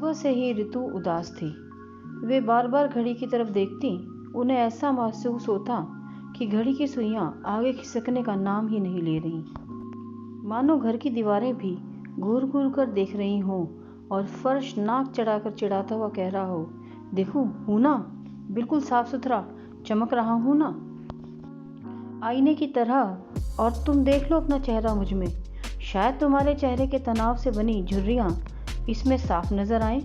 सुबह से ही ऋतु उदास थी। वे बार बार घड़ी की तरफ देखती। उन्हें ऐसा महसूस होता कि घड़ी की सुइयां आगे खिसकने का नाम ही नहीं ले रही, मानो घर की दीवारें भी घूर घूर कर देख रही हों और फर्श नाक चढ़ाकर चिढ़ाता हुआ कह रहा हो, देखो हूं ना, बिल्कुल साफ सुथरा चमक रहा हूं ना, आईने की तरह, और तुम देख लो अपना चेहरा मुझ में, शायद तुम्हारे चेहरे के तनाव से बनी झुर्रियां इसमें साफ नजर आए।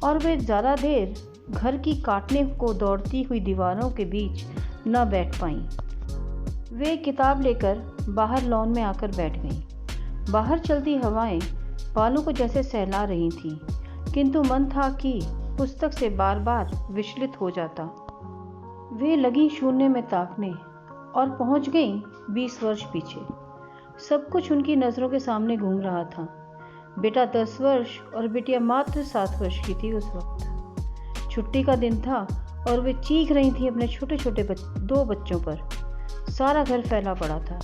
और वे ज़्यादा देर घर की काटने को दौड़ती हुई दीवारों के बीच न बैठ पाईं। वे किताब लेकर बाहर लॉन में आकर बैठ गईं। बाहर चलती हवाएं बालों को जैसे सहला रही थीं, किंतु मन था कि पुस्तक से बार बार विचलित हो जाता। वे लगी शून्य में ताकने और पहुंच गईं 20 वर्ष पीछे। सब कुछ उनकी नज़रों के सामने घूम रहा था। बेटा 10 वर्ष और बेटियां मात्र 7 वर्ष की थी उस वक्त। छुट्टी का दिन था और वे चीख रही थी अपने छोटे छोटे 2 बच्चों पर। सारा घर फैला पड़ा था,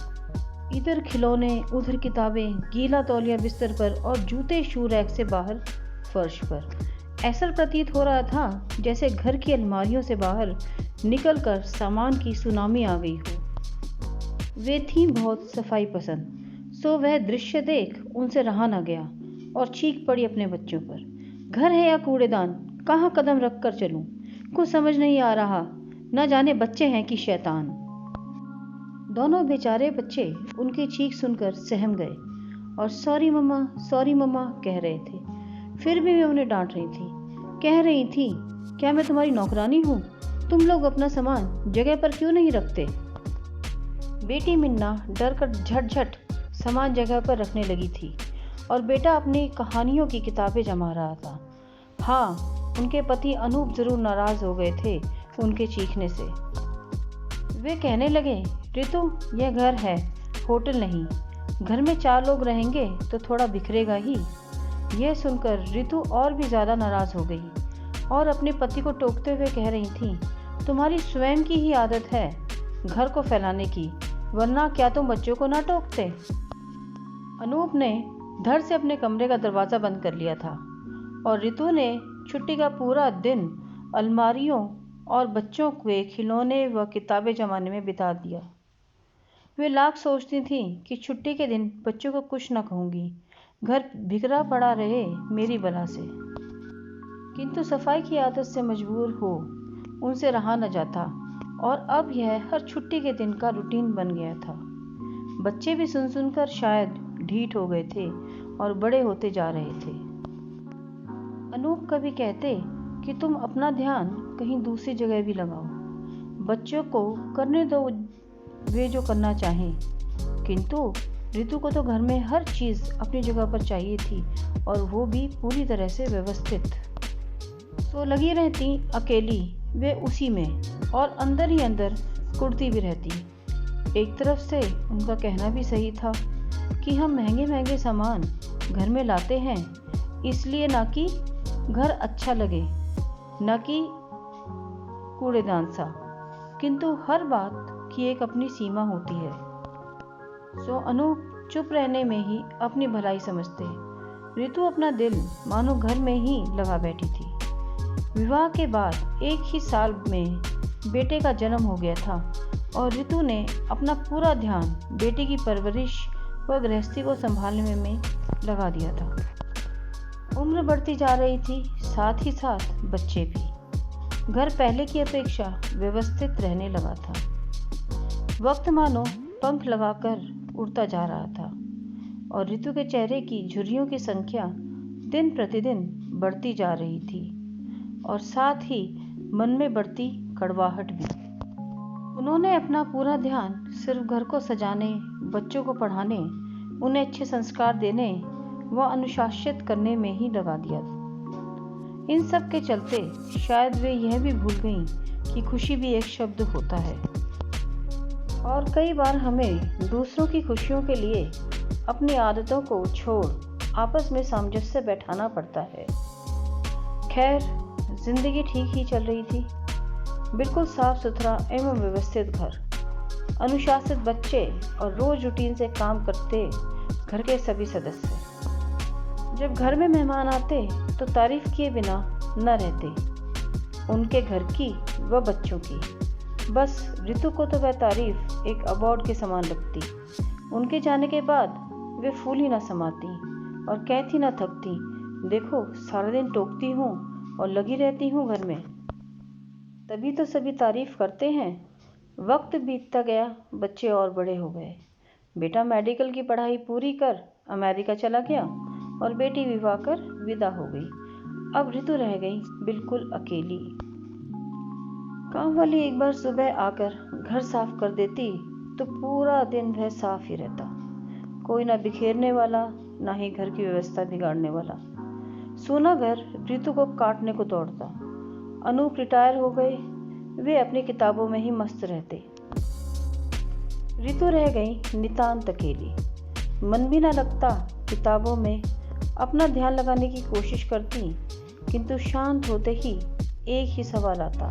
इधर खिलौने, उधर किताबें, गीला तौलिया बिस्तर पर और जूते शू रैक से बाहर फर्श पर। ऐसा प्रतीत हो रहा था जैसे घर की अलमारियों से बाहर निकलकर सामान की सुनामी आ गई हो। वे थीं बहुत सफाई पसंद, सो वह दृश्य देख उनसे रहा न गया और चीख पड़ी अपने बच्चों पर, घर है या कूड़ेदान, कहाँ कदम रख कर चलूं, कुछ समझ नहीं आ रहा, न जाने बच्चे हैं कि शैतान। दोनों बेचारे बच्चे उनकी चीख सुनकर सहम गए और सॉरी मम्मा कह रहे थे। फिर भी वे उन्हें डांट रही थी, कह रही थी, क्या मैं तुम्हारी नौकरानी हूँ? तुम लोग अपना सामान जगह पर क्यों नहीं रखते? बेटी मिन्ना डर कर झट सामान जगह पर रखने लगी थी और बेटा अपनी कहानियों की किताबें जमा रहा था। हाँ, उनके पति अनूप जरूर नाराज हो गए थे उनके चीखने से। वे कहने लगे, ऋतु, यह घर है, होटल नहीं। घर में 4 लोग रहेंगे तो थोड़ा बिखरेगा ही। यह सुनकर ऋतु और भी ज़्यादा नाराज हो गई और अपने पति को टोकते हुए कह रही थी, तुम्हारी स्वयं की ही आदत है घर को फैलाने की, वरना क्या तुम बच्चों को ना टोकते? अनूप ने धड़ से अपने कमरे का दरवाज़ा बंद कर लिया था और ऋतु ने छुट्टी का पूरा दिन अलमारियों और बच्चों के खिलौने व किताबें जमाने में बिता दिया। वे लाख सोचती थीं कि छुट्टी के दिन बच्चों को कुछ न कहूँगी, घर बिखरा पड़ा रहे मेरी बला से, किंतु सफाई की आदत से मजबूर हो उनसे रहा न जाता और अब यह हर छुट्टी के दिन का रूटीन बन गया था। बच्चे भी सुनकर शायद ढीठ हो गए थे और बड़े होते जा रहे थे। अनूप कभी कहते कि तुम अपना ध्यान कहीं दूसरी जगह भी लगाओ, बच्चों को करने दो वे जो करना चाहें, किंतु ऋतु को तो घर में हर चीज़ अपनी जगह पर चाहिए थी और वो भी पूरी तरह से व्यवस्थित। तो लगी रहती अकेली वे उसी में और अंदर ही अंदर कुड़ती भी रहती। एक तरफ से उनका कहना भी सही था कि हम महंगे सामान घर में लाते हैं इसलिए, ना कि घर अच्छा लगे, न कि कूड़ेदान सा, किंतु हर बात की एक अपनी सीमा होती है। सो अनूप चुप रहने में ही अपनी भलाई समझते। ऋतु अपना दिल मानो घर में ही लगा बैठी थी। विवाह के बाद 1 ही साल में बेटे का जन्म हो गया था और ऋतु ने अपना पूरा ध्यान बेटे की परवरिश व गृहस्थी को संभालने में लगा दिया था। उम्र बढ़ती जा रही थी, साथ ही साथ बच्चे भी। घर पहले की अपेक्षा व्यवस्थित रहने लगा था। वक्त मानो पंख लगाकर उड़ता जा रहा था और ऋतु के चेहरे की झुर्रियों की संख्या दिन प्रतिदिन बढ़ती जा रही थी और साथ ही मन में बढ़ती कड़वाहट भी। उन्होंने अपना पूरा ध्यान सिर्फ घर को सजाने, बच्चों को पढ़ाने, उन्हें अच्छे संस्कार देने व अनुशासित करने में ही लगा दिया। इन सब के चलते शायद वे यह भी भूल गईं कि खुशी भी एक शब्द होता है और कई बार हमें दूसरों की खुशियों के लिए अपनी आदतों को छोड़ आपस में सामंजस्य बैठाना पड़ता है। खैर, जिंदगी ठीक ही चल रही थी। बिल्कुल साफ सुथरा एवं व्यवस्थित घर, अनुशासित बच्चे और रोज रूटीन से काम करते घर के सभी सदस्य। जब घर में मेहमान आते तो तारीफ किए बिना न रहते, उनके घर की व बच्चों की। बस ऋतु को तो वह तारीफ एक अवार्ड के समान लगती। उनके जाने के बाद वे फूल ही ना समाती और कहती ना थकती, देखो सारा दिन टोकती हूँ और लगी रहती हूँ घर में। तभी तो सभी तारीफ करते हैं। वक्त बीतता गया, बच्चे और बड़े हो गए। बेटा मेडिकल की पढ़ाई पूरी कर अमेरिका चला गया और बेटी विवाह कर विदा हो गई। अब ऋतु रह गई बिल्कुल अकेली। काम वाली एक बार सुबह आकर घर साफ कर देती तो पूरा दिन वह साफ ही रहता। कोई ना बिखेरने वाला, ना ही घर की व्यवस्था बिगाड़ने वाला। सोना घर ऋतु को काटने को दौड़ता। अनूप रिटायर हो गए, वे अपनी किताबों में ही मस्त रहते। ऋतु रह गई नितांत अकेली। मन भी ना लगता किताबों में। अपना ध्यान लगाने की कोशिश करती, किंतु शांत होते ही एक ही सवाल आता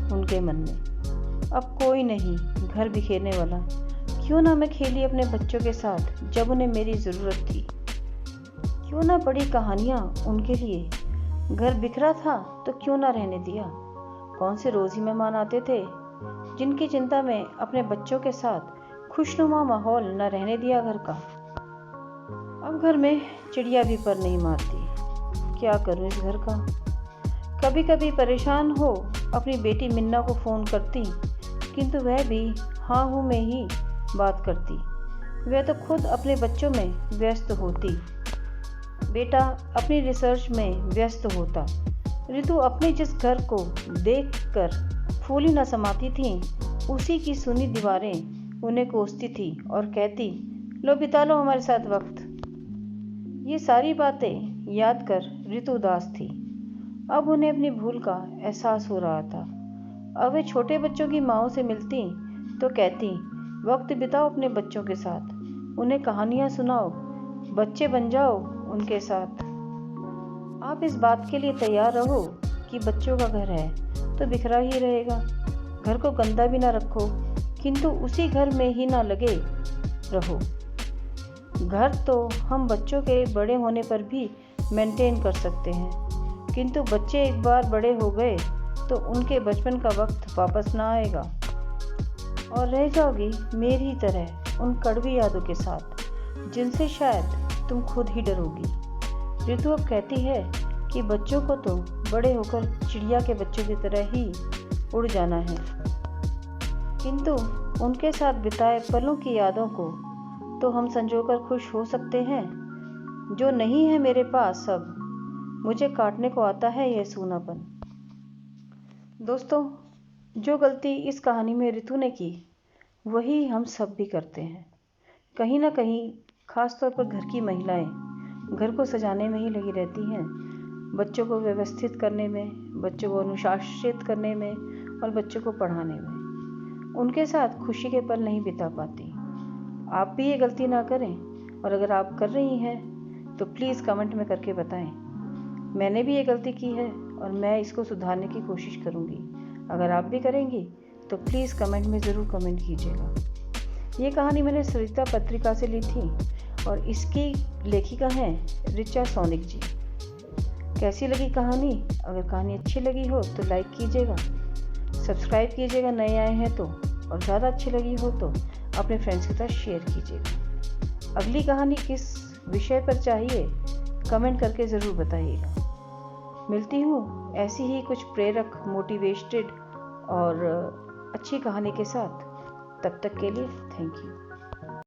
उनके मन में, अब कोई नहीं घर बिखेरने वाला। क्यों ना मैं खेली अपने बच्चों के साथ जब उन्हें मेरी ज़रूरत थी। क्यों ना पढ़ी कहानियाँ उनके लिए। घर बिखरा था तो क्यों ना रहने दिया। कौन से रोज़ ही मेहमान आते थे जिनकी चिंता में अपने बच्चों के साथ खुशनुमा माहौल न रहने दिया घर का। अब घर में चिड़िया भी पर नहीं मारती। क्या करूं इस घर का। कभी कभी परेशान हो अपनी बेटी मिन्ना को फ़ोन करती, किंतु वह भी हाँ हूँ में ही बात करती। वह तो खुद अपने बच्चों में व्यस्त होती, बेटा अपनी रिसर्च में व्यस्त होता। ऋतु अपने जिस घर को देखकर फूली न समाती थी, उसी की सुनी दीवारें उन्हें कोसती थी और कहती, लो बिता लो हमारे साथ वक्त। ये सारी बातें याद कर ऋतु उदास थी। अब उन्हें अपनी भूल का एहसास हो रहा था। अब वे छोटे बच्चों की माँओं से मिलती तो कहती, वक्त बिताओ अपने बच्चों के साथ, उन्हें कहानियाँ सुनाओ, बच्चे बन जाओ उनके साथ। आप इस बात के लिए तैयार रहो कि बच्चों का घर है तो बिखरा ही रहेगा। घर को गंदा भी ना रखो, किंतु उसी घर में ही ना लगे रहो। घर तो हम बच्चों के बड़े होने पर भी मेंटेन कर सकते हैं, किंतु बच्चे एक बार बड़े हो गए तो उनके बचपन का वक्त वापस ना आएगा और रह जाओगी मेरी तरह उन कड़वी यादों के साथ जिनसे शायद तुम खुद ही डरोगी। ऋतु अब कहती है कि बच्चों को तो बड़े होकर चिड़िया के बच्चों की तरह ही उड़ जाना है, किंतु उनके साथ बिताए पलों की यादों को तो हम संजोकर खुश हो सकते हैं। जो नहीं है मेरे पास अब, मुझे काटने को आता है यह सूनापन। दोस्तों, जो गलती इस कहानी में ऋतु ने की वही हम सब भी करते हैं। कहीं ना कहीं, खास तौर पर घर की महिलाएं घर को सजाने में ही लगी रहती हैं, बच्चों को व्यवस्थित करने में, बच्चों को अनुशासित करने में और बच्चों को पढ़ाने में। उनके साथ खुशी के पल नहीं बिता पाती। आप भी ये गलती ना करें, और अगर आप कर रही हैं तो प्लीज़ कमेंट में करके बताएं। मैंने भी ये गलती की है और मैं इसको सुधारने की कोशिश करूँगी। अगर आप भी करेंगी तो प्लीज़ कमेंट में ज़रूर कमेंट कीजिएगा। ये कहानी मैंने सरिता पत्रिका से ली थी और इसकी लेखिका हैं ऋचा सोनिक जी। कैसी लगी कहानी? अगर कहानी अच्छी लगी हो तो लाइक कीजिएगा, सब्सक्राइब कीजिएगा नए आए हैं तो, और ज़्यादा अच्छी लगी हो तो अपने फ्रेंड्स के साथ शेयर कीजिएगा। अगली कहानी किस विषय पर चाहिए कमेंट करके ज़रूर बताइएगा। मिलती हूँ ऐसी ही कुछ प्रेरक, मोटिवेटेड और अच्छी कहानी के साथ। तब तक के लिए थैंक यू।